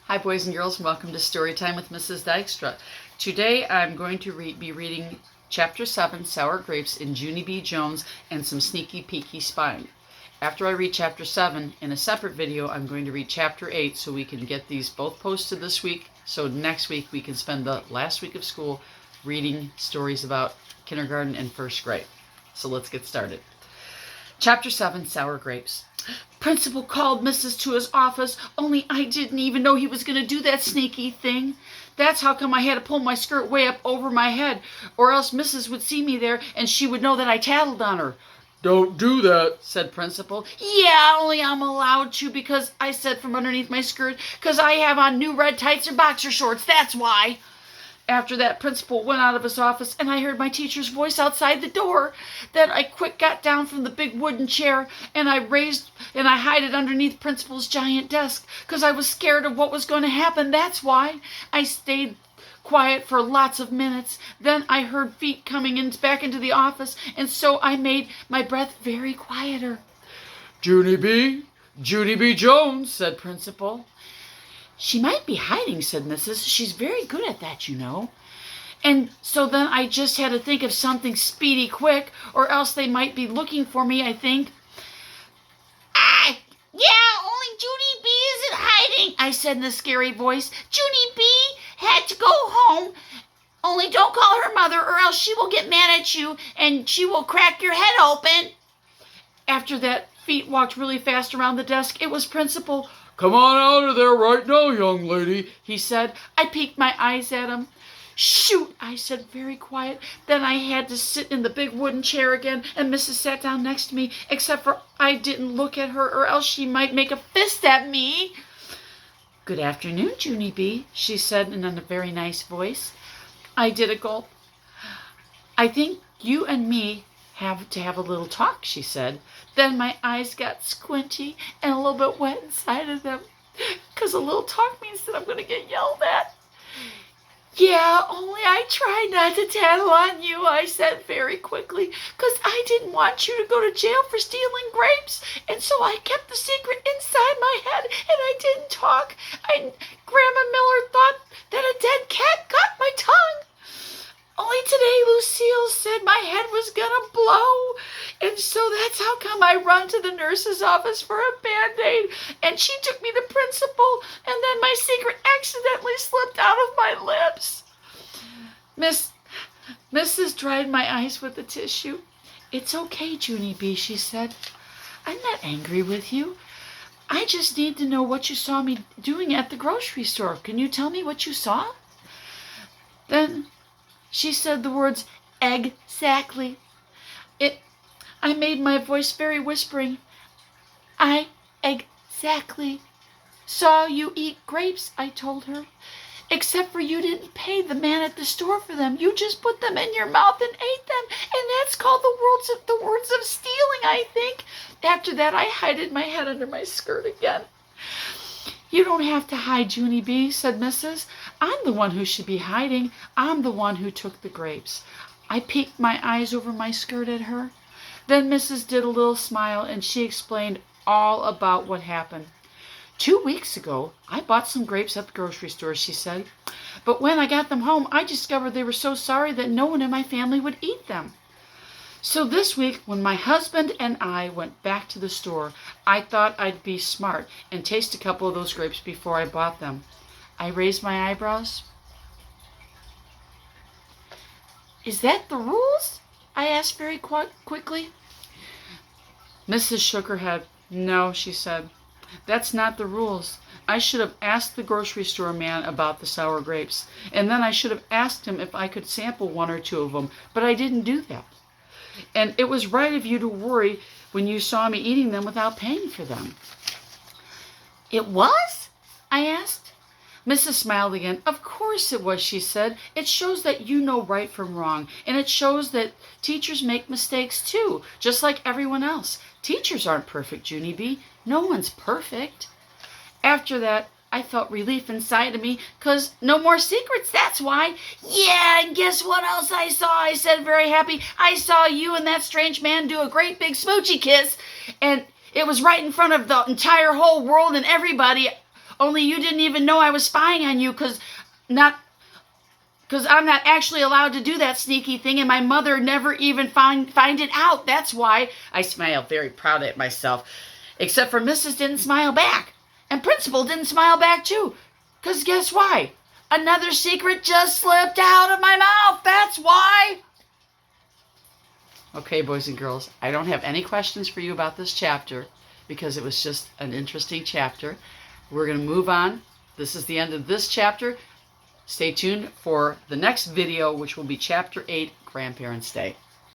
Hi boys and girls, and welcome to Storytime with Mrs. Dykstra. Today I'm going to be reading Chapter 7, Sour Grapes in Junie B. Jones and some sneaky peeky spying. After I read Chapter 7, in a separate video I'm going to read Chapter 8 so we can get these both posted this week. So next week we can spend the last week of school reading stories about kindergarten and first grade. So let's get started. Chapter 7, Sour Grapes. Principal called Mrs. to his office, only I didn't even know he was going to do that sneaky thing. That's how come I had to pull my skirt way up over my head, or else Mrs. would see me there and she would know that I tattled on her. Don't do that, said Principal. Yeah, only I'm allowed to because I said from underneath my skirt, because I have on new red tights or boxer shorts, that's why. After that, Principal went out of his office, and I heard my teacher's voice outside the door. Then I quick got down from the big wooden chair, and I hid it underneath Principal's giant desk, because I was scared of what was going to happen. That's why. I stayed quiet for lots of minutes. Then I heard feet coming back into the office, and so I made my breath very quieter. Junie B. Jones, said Principal. She might be hiding, said Mrs. She's very good at that, you know. And so then I just had to think of something speedy quick, or else they might be looking for me, I think. Yeah, only Junie B isn't hiding, I said in a scary voice. Junie B had to go home. Only don't call her mother, or else she will get mad at you, and she will crack your head open. After that, feet walked really fast around the desk. It was Principal. Come on out of there right now, young lady, he said. I peeked my eyes at him. Shoot, I said very quiet. Then I had to sit in the big wooden chair again, and Mrs. sat down next to me, except for I didn't look at her, or else she might make a fist at me. Good afternoon, Junie B, she said in a very nice voice. I did a gulp. I think you and me have to have a little talk, she said. Then my eyes got squinty and a little bit wet inside of them, because a little talk means that I'm going to get yelled at. Yeah, only I tried not to tattle on you, I said very quickly, because I didn't want you to go to jail for stealing grapes, and so I kept the secret inside my head, and I didn't talk. Grandma Miller thought that a dead cat got my tongue. Only today Lucille said my head was gonna blow, and so that's how come I run to the nurse's office for a Band-Aid, and she took me to Principal, and then my secret accidentally slipped out of my lips. Mrs. dried my eyes with a tissue. It's okay, Junie B, she said. I'm not angry with you. I just need to know what you saw me doing at the grocery store. Can you tell me what you saw? Then she said the words, exactly. I made my voice very whispering. I exactly saw you eat grapes, I told her. Except for you didn't pay the man at the store for them. You just put them in your mouth and ate them. And that's called the words of stealing, I think. After that, I hid my head under my skirt again. You don't have to hide, Junie B, said Mrs. I'm the one who should be hiding. I'm the one who took the grapes. I peeked my eyes over my skirt at her. Then Mrs. did a little smile, and she explained all about what happened. 2 weeks ago, I bought some grapes at the grocery store, she said. But when I got them home, I discovered they were so sorry that no one in my family would eat them. So this week, when my husband and I went back to the store, I thought I'd be smart and taste a couple of those grapes before I bought them. I raised my eyebrows. Is that the rules? I asked very quickly. Mrs. shook her head. No, she said. That's not the rules. I should have asked the grocery store man about the sour grapes, and then I should have asked him if I could sample 1 or 2 of them, but I didn't do that. And it was right of you to worry when you saw me eating them without paying for them. It was? I asked. Mrs. smiled again. Of course it was, she said. It shows that you know right from wrong, and it shows that teachers make mistakes too, just like everyone else. Teachers aren't perfect, Junie B. No one's perfect. After that, I felt relief inside of me, 'cause no more secrets, that's why. Yeah, and guess what else I saw? I said very happy. I saw you and that strange man do a great big smoochy kiss, and it was right in front of the entire whole world and everybody. Only you didn't even know I was spying on you because I'm not actually allowed to do that sneaky thing, and my mother never even find it out. That's why I smile very proud at myself. Except for Mrs. didn't smile back. And Principal didn't smile back too. Because guess why? Another secret just slipped out of my mouth. That's why. Okay, boys and girls, I don't have any questions for you about this chapter because it was just an interesting chapter. We're going to move on. This is the end of this chapter. Stay tuned for the next video, which will be Chapter 8, Grandparents' Day.